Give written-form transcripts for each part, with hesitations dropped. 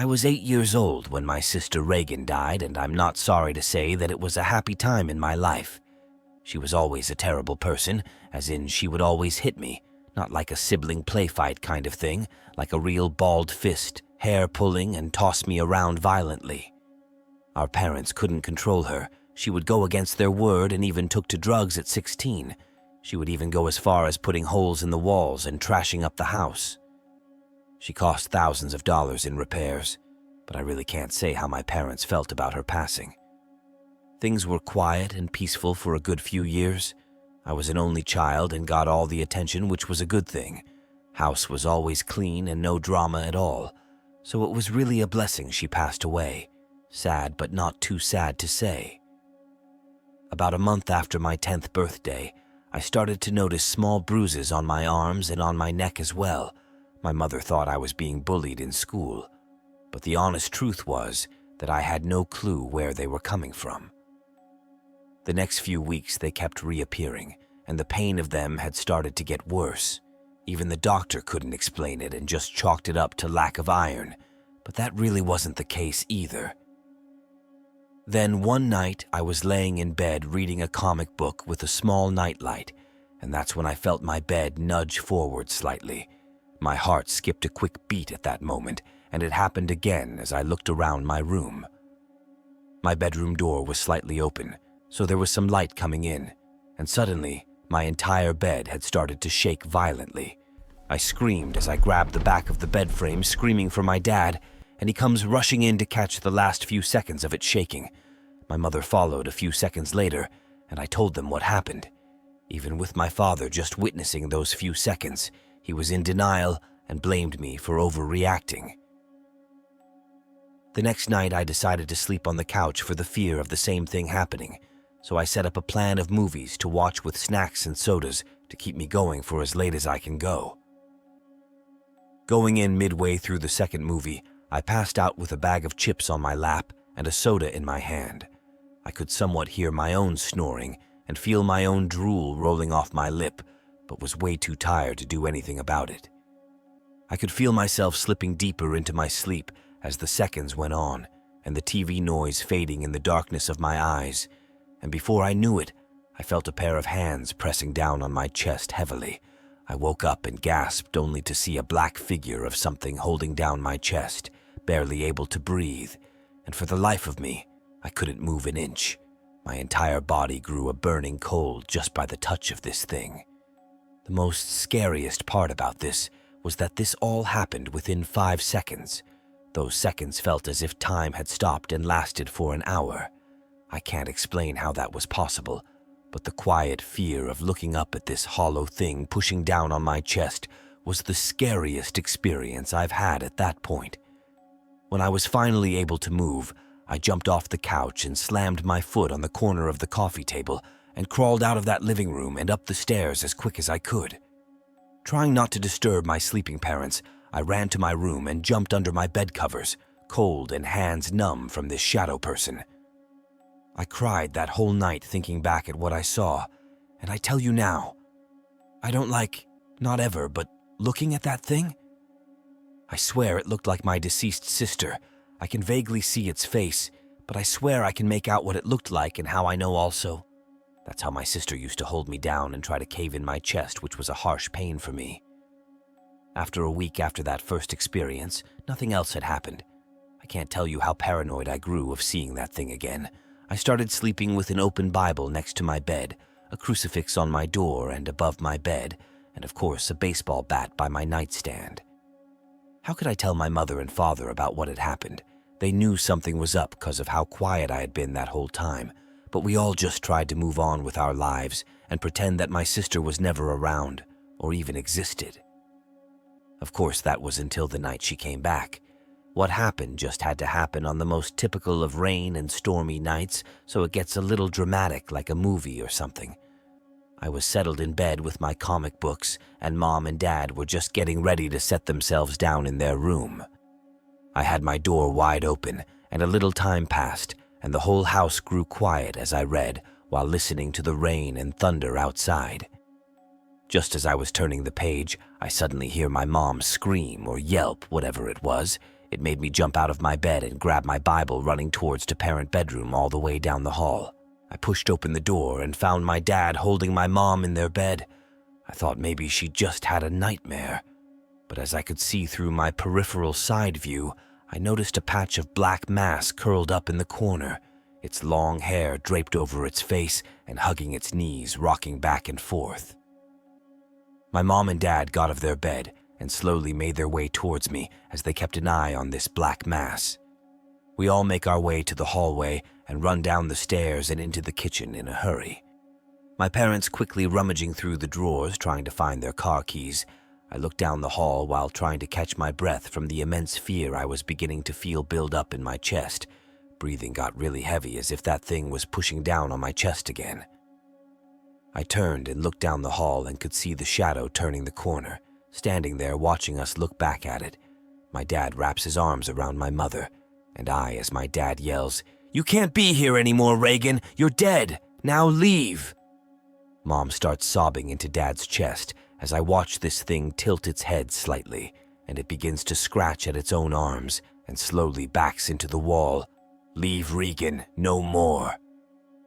I was 8 years old when my sister Reagan died, and I'm not sorry to say that it was a happy time in my life. She was always a terrible person, as in she would always hit me, not like a sibling play fight kind of thing, like a real balled fist, hair pulling and toss me around violently. Our parents couldn't control her. She would go against their word and even took to drugs at 16. She would even go as far as putting holes in the walls and trashing up the house. She cost thousands of dollars in repairs, but I really can't say how my parents felt about her passing. Things were quiet and peaceful for a good few years. I was an only child and got all the attention, which was a good thing. House was always clean and no drama at all, so it was really a blessing she passed away. Sad, but not too sad to say. About a month after my 10th birthday, I started to notice small bruises on my arms and on my neck as well. My mother thought I was being bullied in school, but the honest truth was that I had no clue where they were coming from. The next few weeks they kept reappearing, and the pain of them had started to get worse. Even the doctor couldn't explain it and just chalked it up to lack of iron, but that really wasn't the case either. Then one night I was laying in bed reading a comic book with a small nightlight, and that's when I felt my bed nudge forward slightly. My heart skipped a quick beat at that moment, and it happened again as I looked around my room. My bedroom door was slightly open, so there was some light coming in, and suddenly my entire bed had started to shake violently. I screamed as I grabbed the back of the bed frame, screaming for my dad, and he comes rushing in to catch the last few seconds of it shaking. My mother followed a few seconds later, and I told them what happened. Even with my father just witnessing those few seconds, he was in denial and blamed me for overreacting. The next night I decided to sleep on the couch for the fear of the same thing happening, so I set up a plan of movies to watch with snacks and sodas to keep me going for as late as I can go. Going in midway through the second movie, I passed out with a bag of chips on my lap and a soda in my hand. I could somewhat hear my own snoring and feel my own drool rolling off my lip, but was way too tired to do anything about it. I could feel myself slipping deeper into my sleep as the seconds went on, and the TV noise fading in the darkness of my eyes, and before I knew it, I felt a pair of hands pressing down on my chest heavily. I woke up and gasped only to see a black figure of something holding down my chest, barely able to breathe, and for the life of me, I couldn't move an inch. My entire body grew a burning cold just by the touch of this thing. The most scariest part about this was that this all happened within 5 seconds. Those seconds felt as if time had stopped and lasted for an hour. I can't explain how that was possible, but the quiet fear of looking up at this hollow thing pushing down on my chest was the scariest experience I've had at that point. When I was finally able to move, I jumped off the couch and slammed my foot on the corner of the coffee table and crawled out of that living room and up the stairs as quick as I could. Trying not to disturb my sleeping parents, I ran to my room and jumped under my bed covers, cold and hands numb from this shadow person. I cried that whole night thinking back at what I saw, and I tell you now, I don't like, not ever, but looking at that thing. I swear it looked like my deceased sister. I can vaguely see its face, but I swear I can make out what it looked like and how I know also. That's how my sister used to hold me down and try to cave in my chest, which was a harsh pain for me. After a week after that first experience, nothing else had happened. I can't tell you how paranoid I grew of seeing that thing again. I started sleeping with an open Bible next to my bed, a crucifix on my door and above my bed, and of course a baseball bat by my nightstand. How could I tell my mother and father about what had happened? They knew something was up because of how quiet I had been that whole time, but we all just tried to move on with our lives and pretend that my sister was never around or even existed. Of course, that was until the night she came back. What happened just had to happen on the most typical of rain and stormy nights, so it gets a little dramatic like a movie or something. I was settled in bed with my comic books, and Mom and Dad were just getting ready to set themselves down in their room. I had my door wide open, and a little time passed, and the whole house grew quiet as I read while listening to the rain and thunder outside. Just as I was turning the page, I suddenly hear my mom scream or yelp, whatever it was. It made me jump out of my bed and grab my Bible, running towards the parent bedroom all the way down the hall. I pushed open the door and found my dad holding my mom in their bed. I thought maybe she just had a nightmare, but as I could see through my peripheral side view, I noticed a patch of black mass curled up in the corner, its long hair draped over its face and hugging its knees, rocking back and forth. My mom and dad got out of their bed and slowly made their way towards me as they kept an eye on this black mass. We all make our way to the hallway and run down the stairs and into the kitchen in a hurry. My parents quickly rummaging through the drawers trying to find their car keys. I looked down the hall while trying to catch my breath from the immense fear I was beginning to feel build up in my chest. Breathing got really heavy as if that thing was pushing down on my chest again. I turned and looked down the hall and could see the shadow turning the corner, standing there watching us look back at it. My dad wraps his arms around my mother, and I, as my dad yells, "You can't be here anymore, Reagan! You're dead! Now leave!" Mom starts sobbing into Dad's chest as I watch this thing tilt its head slightly, and it begins to scratch at its own arms and slowly backs into the wall. "Leave, Regan, no more!"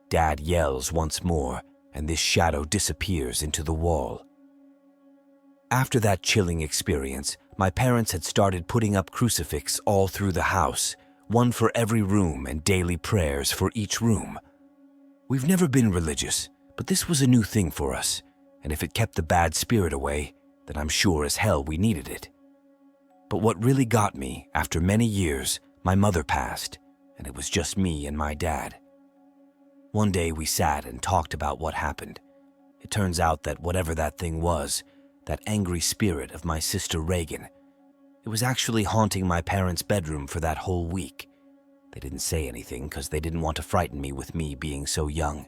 Dad yells once more, and this shadow disappears into the wall. After that chilling experience, my parents had started putting up crucifix all through the house, one for every room and daily prayers for each room. We've never been religious, but this was a new thing for us, and if it kept the bad spirit away, then I'm sure as hell we needed it. But what really got me, after many years, my mother passed, and it was just me and my dad. One day we sat and talked about what happened. It turns out that whatever that thing was, that angry spirit of my sister Reagan, it was actually haunting my parents' bedroom for that whole week. They didn't say anything because they didn't want to frighten me with me being so young.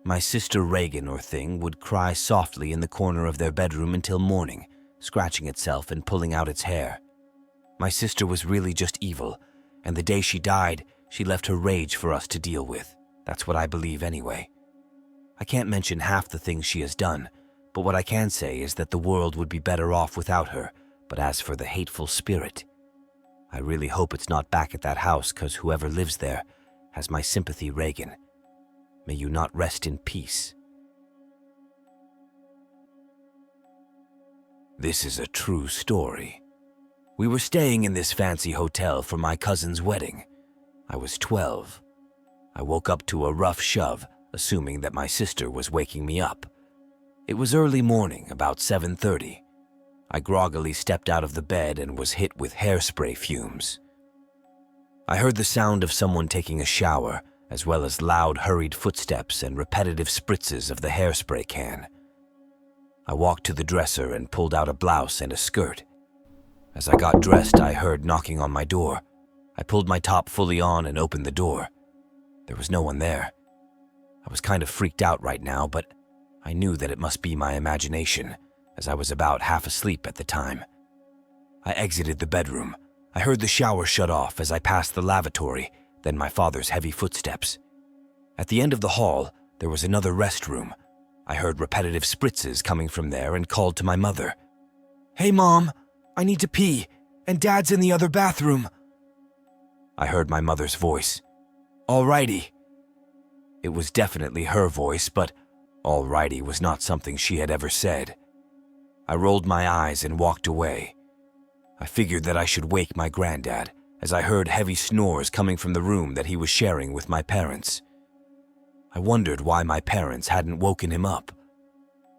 My sister Reagan or thing would cry softly in the corner of their bedroom until morning, scratching itself and pulling out its hair. My sister was really just evil, and the day she died, she left her rage for us to deal with. That's what I believe anyway. I can't mention half the things she has done, but what I can say is that the world would be better off without her. But as for the hateful spirit, I really hope it's not back at that house, because whoever lives there has my sympathy, Reagan. May you not rest in peace. This is a true story. We were staying in this fancy hotel for my cousin's wedding. I was 12. I woke up to a rough shove, assuming that my sister was waking me up. It was early morning, about 7:30. I groggily stepped out of the bed and was hit with hairspray fumes. I heard the sound of someone taking a shower, as well as loud, hurried footsteps and repetitive spritzes of the hairspray can. I walked to the dresser and pulled out a blouse and a skirt. As I got dressed, I heard knocking on my door. I pulled my top fully on and opened the door. There was no one there. I was kind of freaked out right now, but I knew that it must be my imagination, as I was about half asleep at the time. I exited the bedroom. I heard the shower shut off as I passed the lavatory, then my father's heavy footsteps. At the end of the hall, there was another restroom. I heard repetitive spritzes coming from there and called to my mother. "Hey, Mom, I need to pee, and Dad's in the other bathroom." I heard my mother's voice. "Alrighty." It was definitely her voice, but alrighty was not something she had ever said. I rolled my eyes and walked away. I figured that I should wake my granddad, as I heard heavy snores coming from the room that he was sharing with my parents. I wondered why my parents hadn't woken him up.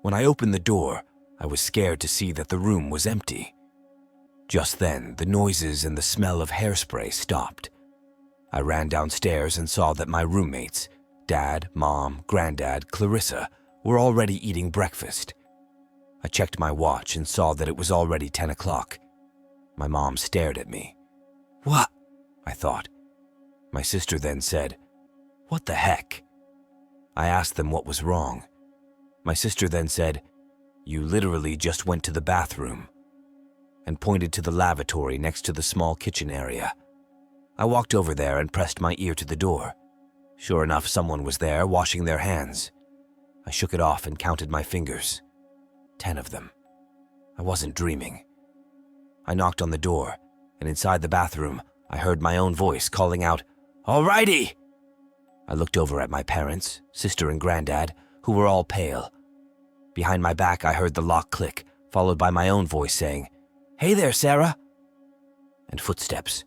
When I opened the door, I was scared to see that the room was empty. Just then, the noises and the smell of hairspray stopped. I ran downstairs and saw that my roommates, Dad, Mom, Granddad, Clarissa, were already eating breakfast. I checked my watch and saw that it was already 10 o'clock. My mom stared at me. "What?" I thought. My sister then said, "What the heck?" I asked them what was wrong. My sister then said, "You literally just went to the bathroom," and pointed to the lavatory next to the small kitchen area. I walked over there and pressed my ear to the door. Sure enough, someone was there washing their hands. I shook it off and counted my fingers. 10 of them. I wasn't dreaming. I knocked on the door, and inside the bathroom, I heard my own voice calling out, "Alrighty!" I looked over at my parents, sister, and granddad, who were all pale. Behind my back, I heard the lock click, followed by my own voice saying, "Hey there, Sarah!" and footsteps.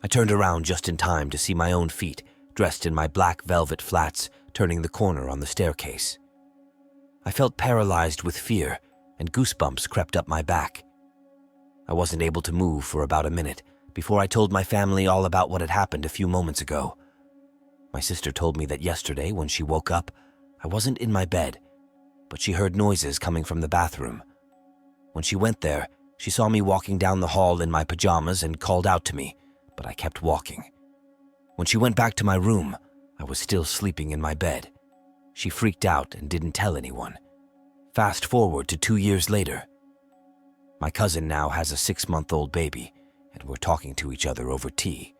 I turned around just in time to see my own feet, dressed in my black velvet flats, turning the corner on the staircase. I felt paralyzed with fear, and goosebumps crept up my back. I wasn't able to move for about a minute before I told my family all about what had happened a few moments ago. My sister told me that yesterday, when she woke up, I wasn't in my bed, but she heard noises coming from the bathroom. When she went there, she saw me walking down the hall in my pajamas and called out to me, but I kept walking. When she went back to my room, I was still sleeping in my bed. She freaked out and didn't tell anyone. Fast forward to 2 years later. My cousin now has a 6-month-old baby, and we're talking to each other over tea.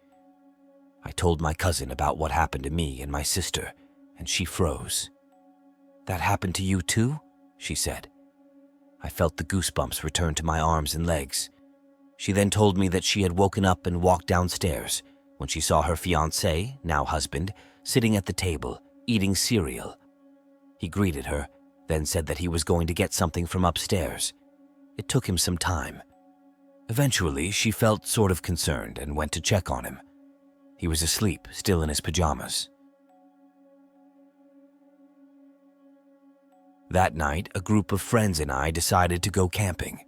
I told my cousin about what happened to me and my sister, and she froze. "That happened to you too?" she said. I felt the goosebumps return to my arms and legs. She then told me that she had woken up and walked downstairs when she saw her fiancé, now husband, sitting at the table, eating cereal. He greeted her, then said that he was going to get something from upstairs. It took him some time. Eventually, she felt sort of concerned and went to check on him. He was asleep, still in his pajamas. That night, a group of friends and I decided to go camping.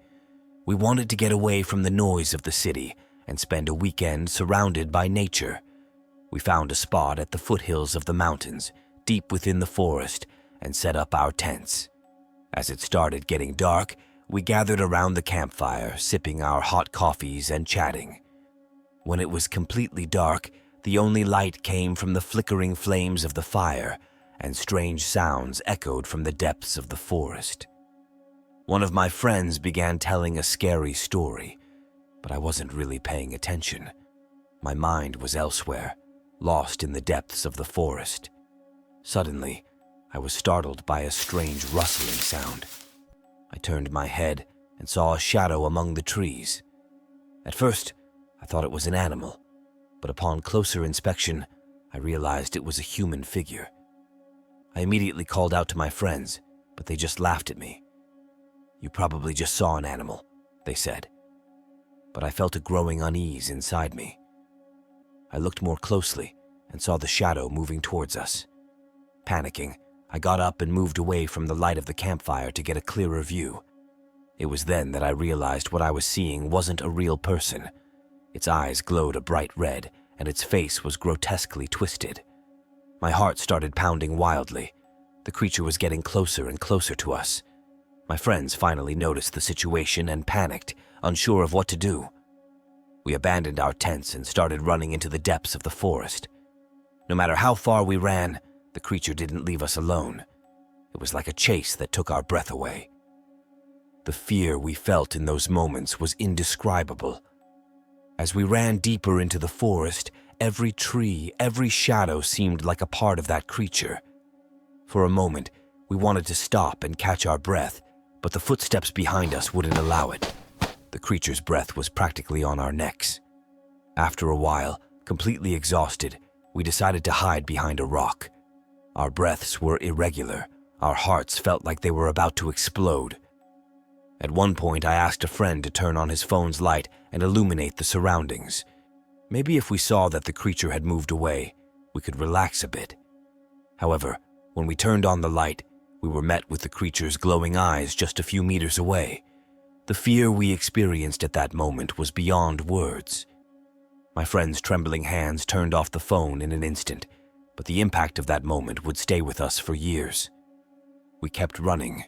We wanted to get away from the noise of the city and spend a weekend surrounded by nature. We found a spot at the foothills of the mountains, deep within the forest, and set up our tents. As it started getting dark, we gathered around the campfire, sipping our hot coffees and chatting. When it was completely dark, the only light came from the flickering flames of the fire, and strange sounds echoed from the depths of the forest. One of my friends began telling a scary story, but I wasn't really paying attention. My mind was elsewhere, lost in the depths of the forest. Suddenly, I was startled by a strange rustling sound. I turned my head and saw a shadow among the trees. At first, I thought it was an animal, but upon closer inspection, I realized it was a human figure. I immediately called out to my friends, but they just laughed at me. "You probably just saw an animal," they said. But I felt a growing unease inside me. I looked more closely and saw the shadow moving towards us. Panicking, I got up and moved away from the light of the campfire to get a clearer view. It was then that I realized what I was seeing wasn't a real person. Its eyes glowed a bright red, and its face was grotesquely twisted. My heart started pounding wildly. The creature was getting closer and closer to us. My friends finally noticed the situation and panicked, unsure of what to do. We abandoned our tents and started running into the depths of the forest. No matter how far we ran, the creature didn't leave us alone. It was like a chase that took our breath away. The fear we felt in those moments was indescribable. As we ran deeper into the forest, every tree, every shadow seemed like a part of that creature. For a moment, we wanted to stop and catch our breath, but the footsteps behind us wouldn't allow it. The creature's breath was practically on our necks. After a while, completely exhausted, we decided to hide behind a rock. Our breaths were irregular. Our hearts felt like they were about to explode. At one point, I asked a friend to turn on his phone's light and illuminate the surroundings. Maybe if we saw that the creature had moved away, we could relax a bit. However, when we turned on the light, we were met with the creature's glowing eyes just a few meters away. The fear we experienced at that moment was beyond words. My friend's trembling hands turned off the phone in an instant, but the impact of that moment would stay with us for years. We kept running.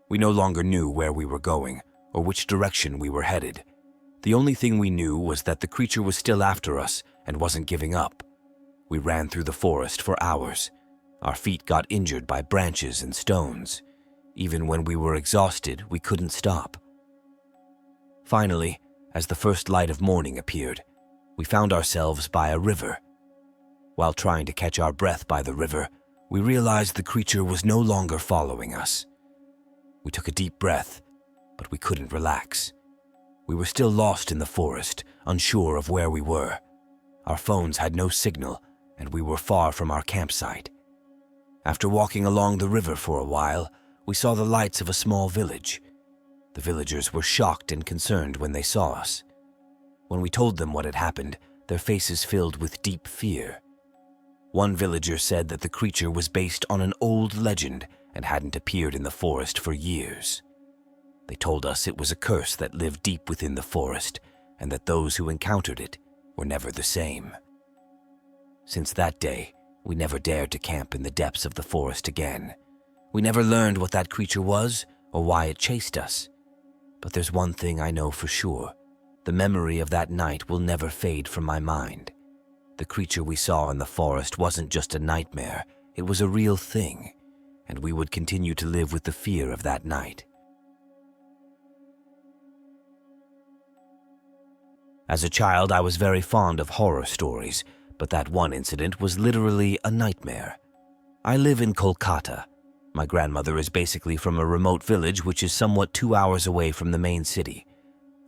We no longer knew where we were going or which direction we were headed. The only thing we knew was that the creature was still after us and wasn't giving up. We ran through the forest for hours. Our feet got injured by branches and stones. Even when we were exhausted, we couldn't stop. Finally, as the first light of morning appeared, we found ourselves by a river. While trying to catch our breath by the river, we realized the creature was no longer following us. We took a deep breath, but we couldn't relax. We were still lost in the forest, unsure of where we were. Our phones had no signal, and we were far from our campsite. After walking along the river for a while, we saw the lights of a small village. The villagers were shocked and concerned when they saw us. When we told them what had happened, their faces filled with deep fear. One villager said that the creature was based on an old legend and hadn't appeared in the forest for years. They told us it was a curse that lived deep within the forest and that those who encountered it were never the same. Since that day, we never dared to camp in the depths of the forest again. We never learned what that creature was or why it chased us. But there's one thing I know for sure. The memory of that night will never fade from my mind. The creature we saw in the forest wasn't just a nightmare, it was a real thing, and we would continue to live with the fear of that night. As a child, I was very fond of horror stories, but that one incident was literally a nightmare. I live in Kolkata. My grandmother is basically from a remote village which is somewhat 2 hours away from the main city.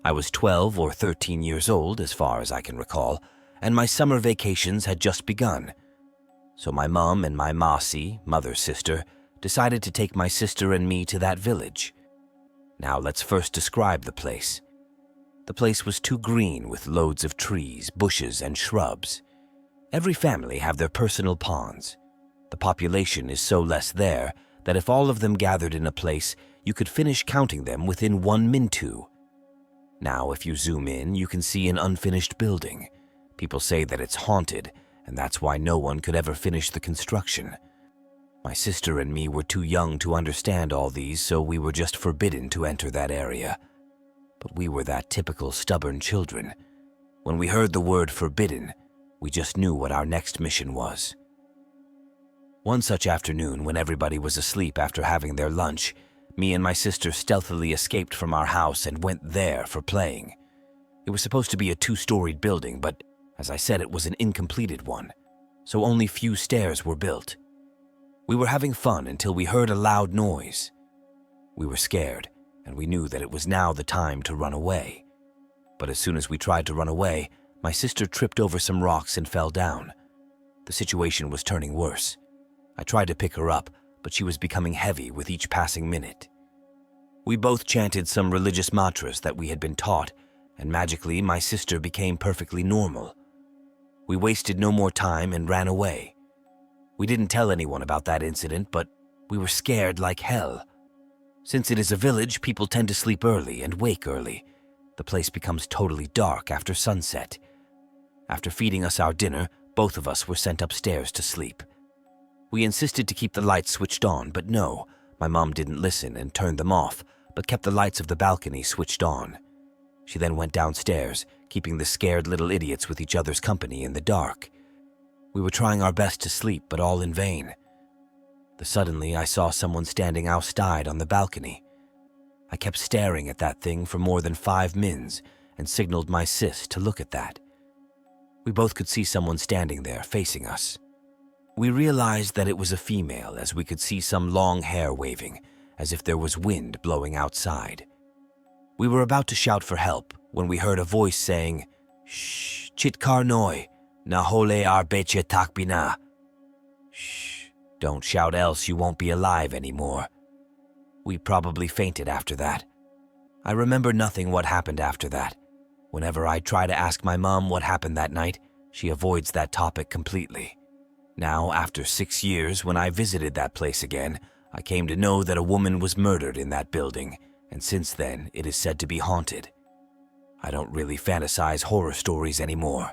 I was 12 or 13 years old, as far as I can recall, and my summer vacations had just begun. So my mom and my Masi, mother's sister, decided to take my sister and me to that village. Now let's first describe the place. The place was too green with loads of trees, bushes, and shrubs. Every family have their personal ponds. The population is so less there that if all of them gathered in a place, you could finish counting them within 1 minute. Now, if you zoom in, you can see an unfinished building. People say that it's haunted, and that's why no one could ever finish the construction. My sister and me were too young to understand all these, so we were just forbidden to enter that area. But we were that typical stubborn children. When we heard the word forbidden, we just knew what our next mission was. One such afternoon, when everybody was asleep after having their lunch, me and my sister stealthily escaped from our house and went there for playing. It was supposed to be a 2-storied building, but as I said, it was an incompleted one, so only few stairs were built. We were having fun until we heard a loud noise. We were scared, and we knew that it was now the time to run away. But as soon as we tried to run away, my sister tripped over some rocks and fell down. The situation was turning worse. I tried to pick her up, but she was becoming heavy with each passing minute. We both chanted some religious mantras that we had been taught, and magically my sister became perfectly normal. We wasted no more time and ran away. We didn't tell anyone about that incident, but we were scared like hell. Since it is a village, people tend to sleep early and wake early. The place becomes totally dark after sunset. After feeding us our dinner, both of us were sent upstairs to sleep. We insisted to keep the lights switched on, but no, my mom didn't listen and turned them off, but kept the lights of the balcony switched on. She then went downstairs, keeping the scared little idiots with each other's company in the dark. We were trying our best to sleep, but all in vain. Suddenly, I saw someone standing outside on the balcony. I kept staring at that thing for more than 5 mins and signaled my sis to look at that. We both could see someone standing there facing us. We realized that it was a female as we could see some long hair waving, as if there was wind blowing outside. We were about to shout for help when we heard a voice saying, "Shh, chitkar noi, na hole ar beche takbina." Shh, don't shout else you won't be alive anymore. We probably fainted after that. I remember nothing what happened after that. Whenever I try to ask my mom what happened that night, she avoids that topic completely. Now, after 6 years, when I visited that place again, I came to know that a woman was murdered in that building, and since then, it is said to be haunted. I don't really fantasize horror stories anymore.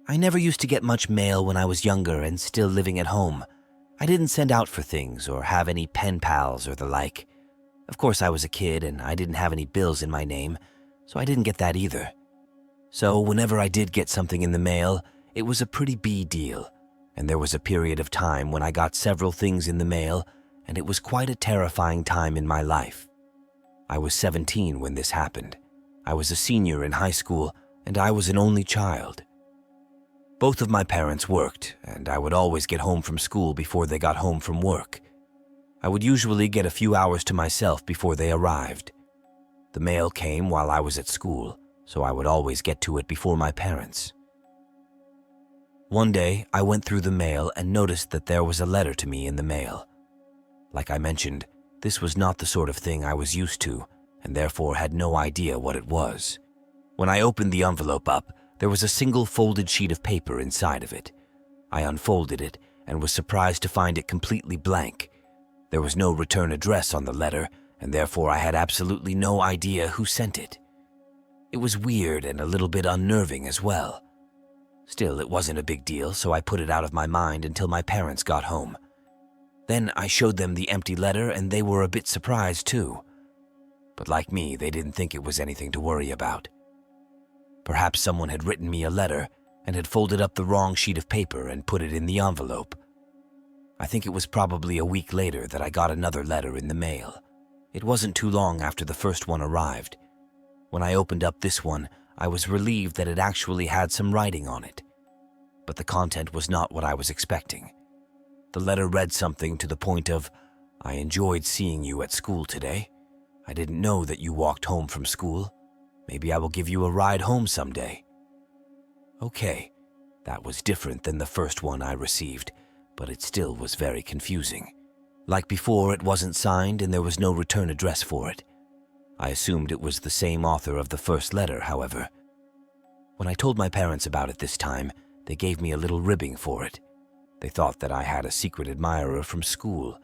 I never used to get much mail when I was younger and still living at home. I didn't send out for things or have any pen pals or the like. Of course, I was a kid and I didn't have any bills in my name, so I didn't get that either. So whenever I did get something in the mail, it was a pretty big deal, and there was a period of time when I got several things in the mail, and it was quite a terrifying time in my life. I was 17 when this happened. I was a senior in high school, and I was an only child. Both of my parents worked, and I would always get home from school before they got home from work. I would usually get a few hours to myself before they arrived. The mail came while I was at school, so I would always get to it before my parents. One day, I went through the mail and noticed that there was a letter to me in the mail. Like I mentioned, this was not the sort of thing I was used to, and therefore had no idea what it was. When I opened the envelope up, there was a single folded sheet of paper inside of it. I unfolded it and was surprised to find it completely blank. There was no return address on the letter, and therefore I had absolutely no idea who sent it. It was weird and a little bit unnerving as well. Still, it wasn't a big deal, so I put it out of my mind until my parents got home. Then I showed them the empty letter, and they were a bit surprised too. But like me, they didn't think it was anything to worry about. Perhaps someone had written me a letter and had folded up the wrong sheet of paper and put it in the envelope. I think it was probably a week later that I got another letter in the mail. It wasn't too long after the first one arrived. When I opened up this one, I was relieved that it actually had some writing on it. But the content was not what I was expecting. The letter read something to the point of, "I enjoyed seeing you at school today. I didn't know that you walked home from school. Maybe I will give you a ride home someday." Okay, that was different than the first one I received, but it still was very confusing. Like before, it wasn't signed and there was no return address for it. I assumed it was the same author of the first letter, however. When I told my parents about it this time, they gave me a little ribbing for it. They thought that I had a secret admirer from school.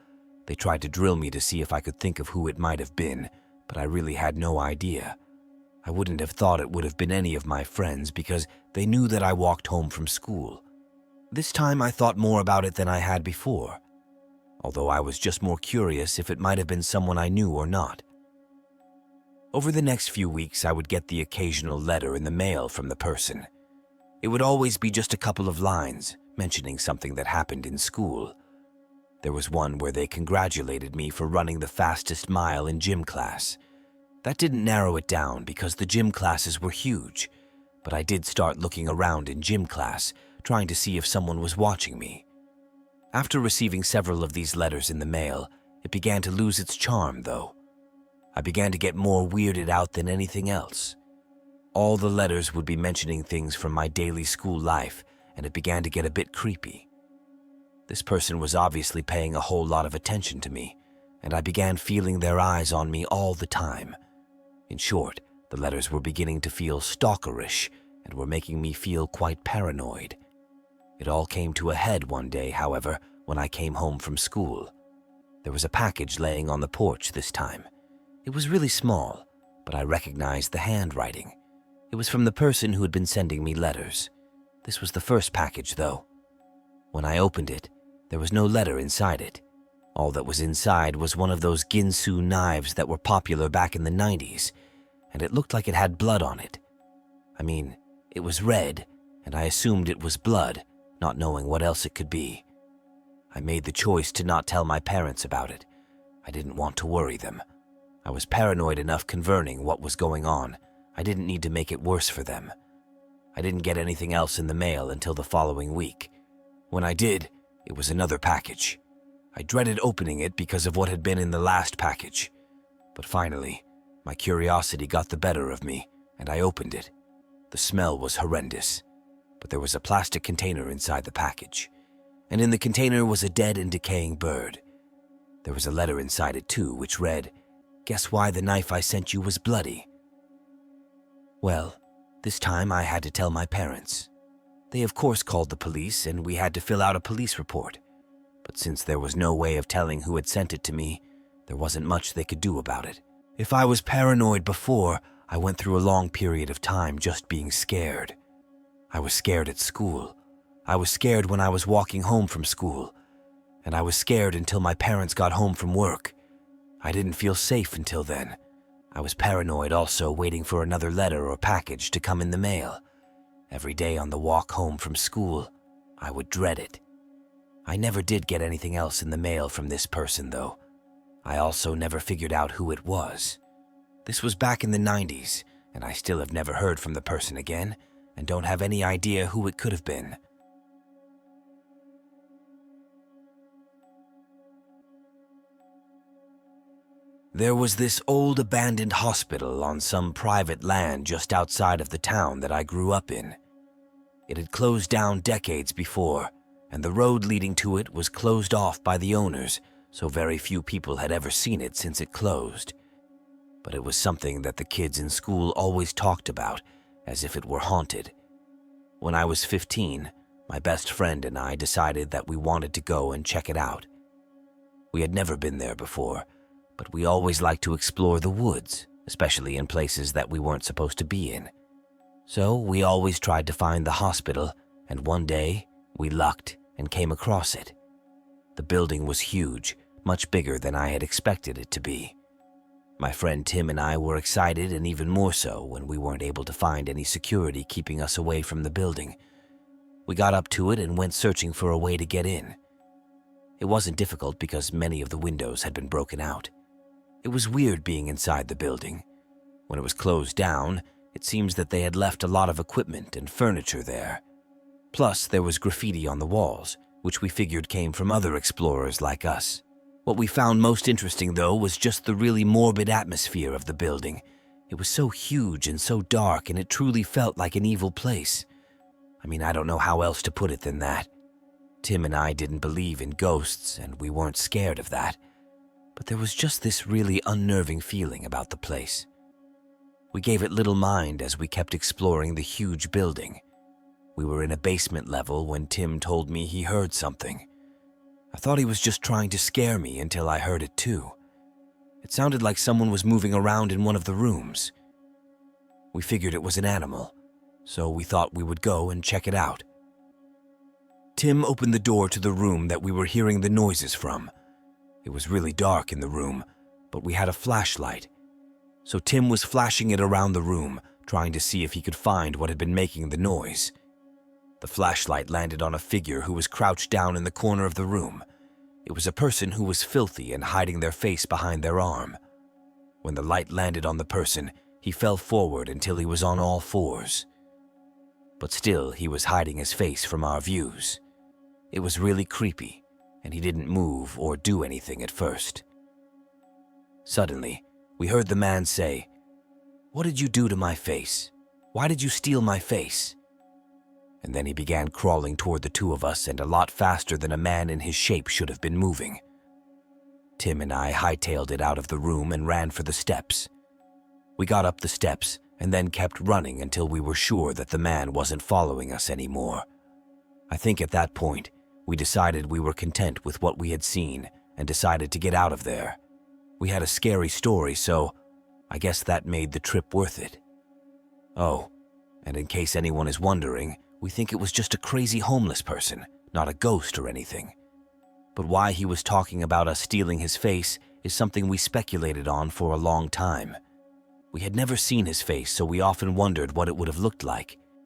They tried to drill me to see if I could think of who it might have been, but I really had no idea. I wouldn't have thought it would have been any of my friends because they knew that I walked home from school. This time I thought more about it than I had before, although I was just more curious if it might have been someone I knew or not. Over the next few weeks, I would get the occasional letter in the mail from the person. It would always be just a couple of lines mentioning something that happened in school. There was one where they congratulated me for running the fastest mile in gym class. That didn't narrow it down because the gym classes were huge, but I did start looking around in gym class, trying to see if someone was watching me. After receiving several of these letters in the mail, it began to lose its charm, though. I began to get more weirded out than anything else. All the letters would be mentioning things from my daily school life, and it began to get a bit creepy. This person was obviously paying a whole lot of attention to me, and I began feeling their eyes on me all the time. In short, the letters were beginning to feel stalkerish and were making me feel quite paranoid. It all came to a head one day, however, when I came home from school. There was a package laying on the porch this time. It was really small, but I recognized the handwriting. It was from the person who had been sending me letters. This was the first package, though. When I opened it, there was no letter inside it. All that was inside was one of those Ginsu knives that were popular back in the 90s, and it looked like it had blood on it. I mean, it was red, and I assumed it was blood, not knowing what else it could be. I made the choice to not tell my parents about it. I didn't want to worry them. I was paranoid enough concerning what was going on. I didn't need to make it worse for them. I didn't get anything else in the mail until the following week. When I did, it was another package. I dreaded opening it because of what had been in the last package. But finally, my curiosity got the better of me, and I opened it. The smell was horrendous, but there was a plastic container inside the package, and in the container was a dead and decaying bird. There was a letter inside it too, which read, "Guess why the knife I sent you was bloody?" Well, this time I had to tell my parents. They of course called the police, and we had to fill out a police report. But since there was no way of telling who had sent it to me, there wasn't much they could do about it. If I was paranoid before, I went through a long period of time just being scared. I was scared at school. I was scared when I was walking home from school. And I was scared until my parents got home from work. I didn't feel safe until then. I was paranoid also waiting for another letter or package to come in the mail. Every day on the walk home from school, I would dread it. I never did get anything else in the mail from this person, though. I also never figured out who it was. This was back in the 90s, and I still have never heard from the person again, and don't have any idea who it could have been. There was this old abandoned hospital on some private land just outside of the town that I grew up in. It had closed down decades before, and the road leading to it was closed off by the owners, so very few people had ever seen it since it closed. But it was something that the kids in school always talked about, as if it were haunted. When I was 15, my best friend and I decided that we wanted to go and check it out. We had never been there before, but we always liked to explore the woods, especially in places that we weren't supposed to be in. So we always tried to find the hospital, and one day we lucked and came across it. The building was huge, much bigger than I had expected it to be. My friend Tim and I were excited, and even more so when we weren't able to find any security keeping us away from the building. We got up to it and went searching for a way to get in. It wasn't difficult because many of the windows had been broken out. It was weird being inside the building. When it was closed down, it seems that they had left a lot of equipment and furniture there. Plus, there was graffiti on the walls, which we figured came from other explorers like us. What we found most interesting, though, was just the really morbid atmosphere of the building. It was so huge and so dark, and it truly felt like an evil place. I mean, I don't know how else to put it than that. Tim and I didn't believe in ghosts, and we weren't scared of that. But there was just this really unnerving feeling about the place. We gave it little mind as we kept exploring the huge building. We were in a basement level when Tim told me he heard something. I thought he was just trying to scare me until I heard it too. It sounded like someone was moving around in one of the rooms. We figured it was an animal, so we thought we would go and check it out. Tim opened the door to the room that we were hearing the noises from. It was really dark in the room, but we had a flashlight. So Tim was flashing it around the room, trying to see if he could find what had been making the noise. The flashlight landed on a figure who was crouched down in the corner of the room. It was a person who was filthy and hiding their face behind their arm. When the light landed on the person, he fell forward until he was on all fours. But still, he was hiding his face from our views. It was really creepy, and he didn't move or do anything at first. Suddenly, we heard the man say, "What did you do to my face? Why did you steal my face?" And then he began crawling toward the two of us, and a lot faster than a man in his shape should have been moving. Tim and I hightailed it out of the room and ran for the steps. We got up the steps and then kept running until we were sure that the man wasn't following us anymore. I think at that point, we decided we were content with what we had seen and decided to get out of there. We had a scary story, so I guess that made the trip worth it. Oh, and in case anyone is wondering, we think it was just a crazy homeless person, not a ghost or anything. But why he was talking about us stealing his face is something we speculated on for a long time. We had never seen his face, so we often wondered what it would have looked like.